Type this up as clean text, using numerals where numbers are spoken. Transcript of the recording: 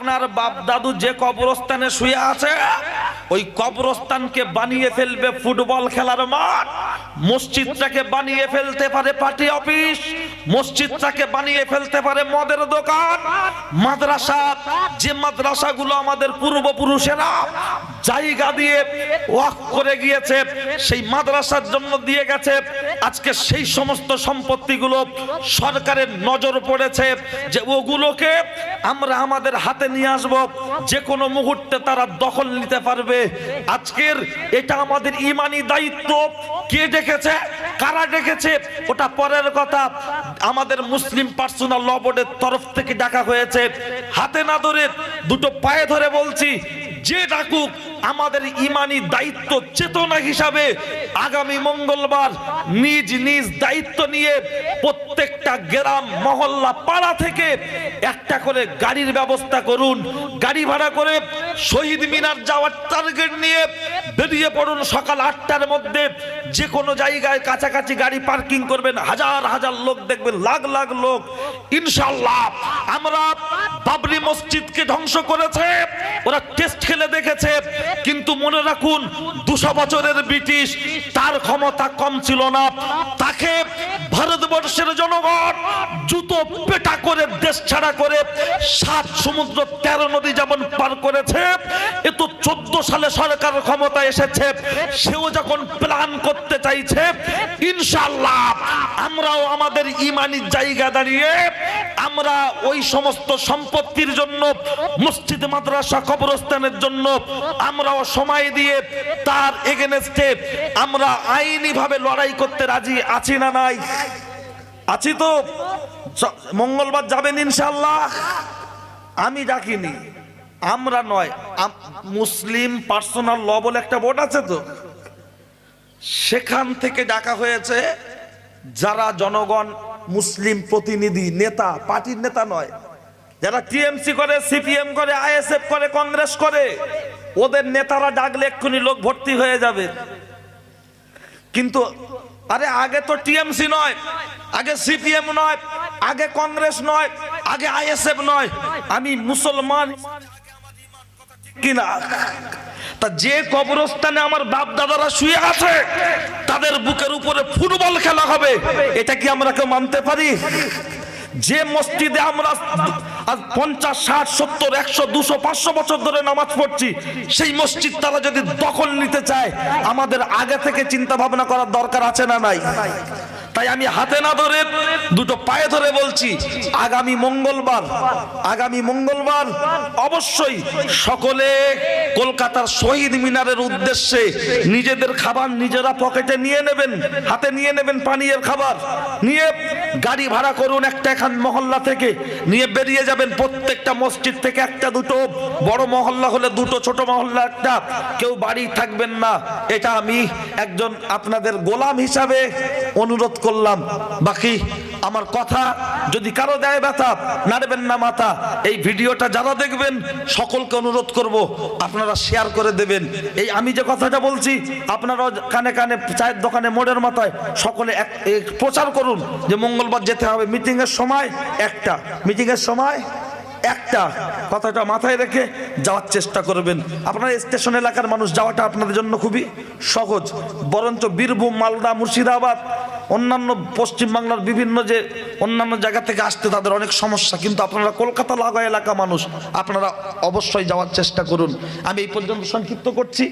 আপনার বাপ দাদু যে কবরস্থানে শুয়ে আছে ওই কবরস্থানকে বানিয়ে ফেলবে ফুটবল খেলার মাঠ, মসজিদটাকে বানিয়ে ফেলতে পারে পার্টি অফিস, মসজিদটাকে বানিয়ে ফেলতে পারে মদের দোকান, মাদ্রাসা যে মাদ্রাসাগুলো আমাদের পূর্বপুরুষেরা জায়গা দিয়ে ওয়াকফ করে গিয়েছে, সেই মাদ্রাসার জন্য দিয়ে গেছে, আজকে সেই সমস্ত সম্পত্তিগুলো সরকারের নজর পড়েছে যে ওগুলোকে আমরা আমাদের হাতে নিয়ে আসব, যে কোনো মুহূর্তে তারা দখল নিতে পারবে। আজকের এটা আমাদের ইমানি দায়িত্ব। কে ডেকেছে, কারা ডেকেছে ওটা পরের কথা, আমাদের মুসলিম পার্সোনাল ল বোর্ডের তরফ থেকে ডাকা হয়েছে। হাতে না ধরে দুটো পায়ে ধরে বলছি, যে ডাকুক আমাদের ইমানি দায়িত্ব চেতনা হিসাবে আগামী মঙ্গলবার নিজ নিজ দায়িত্ব নিয়ে প্রত্যেকটা গ্রাম মহল্লা পাড়া থেকে একটা করে গাড়ির ব্যবস্থা করুন, গাড়ি ভাড়া করে শহীদ মিনার যাওয়ার টার্গেট নিয়ে বেরিয়ে পড়ুন। সকাল 8টার মধ্যে যে কোনো জায়গায় কাছাকাছি গাড়ি পার্কিং করবেন, হাজার হাজার লোক দেখবেন, লাখ লাখ লোক। ইনশাআল্লাহ আমরা বাবরি মসজিদকে ধ্বংস করেছে, ওরা টেস্ট খেলে দেখেছে, কিন্তু মনে রাখুন 200 বছরের ব্রিটিশ তার ক্ষমতা কম ছিল না, তাকে ভারতবর্ষের জনগণ জুতো পেটা করে দেশ ছাড়া করে 7 সমুদ্র 13 নদী যেমন পার করেছে, এ তো 14 সালে সরকার ক্ষমতা এসেছে, সেও যখন প্ল্যান করতে চাইছে, ইনশাআল্লাহ আমরাও আমাদের ইমানি জায়গা দাঁড়িয়ে আমরা ওই সমস্ত সম্পত্তির জন্য, মসজিদ মাদ্রাসা কবরস্থানের জন্য আমরাও সময় দিয়ে তার এগেনস্টে আমরা আইনি ভাবে লড়াই করতে রাজি আছি না নাই? আছি তো? মঙ্গলবার যাবেন ইনশাআল্লাহ? আমি ডাকিনি, আমরা নয়, মুসলিম পার্সোনাল ল বলে একটা বোর্ড আছে তো, সেখান থেকে ডাকা হয়েছে। যারা জনগণ মুসলিম প্রতিনিধি, নেতা, পার্টির নেতা নয়, যারা টিএমসি করে, সিপিএম করে, আইএসএফ করে, কংগ্রেস করে, ওদের নেতারা ডাকলে এক্ষুনি লোক ভর্তি হয়ে যাবে। কিন্তু আরে আগে তো টিএমসি নয়, আগে সিপিএম নয়, আগে কংগ্রেস নয়, আগে আইএসএফ নয়, আমি মুসলমান কিনা? তা যে কবরস্থানে আমার বাপ দাদারা শুয়ে আছে তাদের বুকের উপরে ফুটবল খেলা হবে, এটা কি আমরা কেউ মানতে পারি? যে মসজিদে আমরা 50, 60, 70, 100, 200, 500 বছর ধরে নামাজ পড়ছি, সেই মসজিদ তারা যদি দখল নিতে চায়, আমাদের আগে থেকে চিন্তা ভাবনা করার দরকার আছে না নাই? তাই আমি হাতে না ধরে দুটো পায়ে ধরে বলছি, আগামী মঙ্গলবার অবশ্যই সকলে কলকাতার শহীদ মিনারের উদ্দেশ্যে নিজেদের খাবার নিজেরা পকেটে নিয়ে নেবেন, হাতে নিয়ে নেবেন পানীয়ের খাবার নিয়ে, গাড়ি ভাড়া করুন একটা এখান মহল্লা থেকে, নিয়ে বেরিয়ে যাবেন। প্রত্যেকটা মসজিদ থেকে একটা দুটো, বড় মহল্লা হলে দুটো, ছোট মহল্লা একটা, কেউ বাড়ি থাকবেন না। এটা আমি একজন আপনাদের গোলাম হিসাবে অনুরোধ করলাম। বাকি আমার কথা যদি কারো দেয় ব্যথা, নাড়বেন না মাথা। এই ভিডিওটা যারা দেখবেন সকলকে অনুরোধ করব আপনারা শেয়ার করে দেবেন। এই আমি যে কথাটা বলছি আপনারা কানে কানে, চায়ের দোকানে, মোড়ের মাথায় সকলে প্রচার করুন যে মঙ্গলবার যেতে হবে। মিটিংয়ের সময় একটা কথাটা মাথায় রেখে যাওয়ার চেষ্টা করবেন। আপনারা স্টেশন এলাকার মানুষ, যাওয়াটা আপনাদের জন্য খুবই সহজ। বরঞ্চ বীরভূম, মালদা, মুর্শিদাবাদ, অন্যান্য পশ্চিমবাংলার বিভিন্ন যে অন্যান্য জায়গা থেকে আসতে তাদের অনেক সমস্যা, কিন্তু আপনারা কলকাতা লাগা এলাকা মানুষ, আপনারা অবশ্যই যাওয়ার চেষ্টা করুন। আমি এই পর্যন্ত সংক্ষিপ্ত করছি।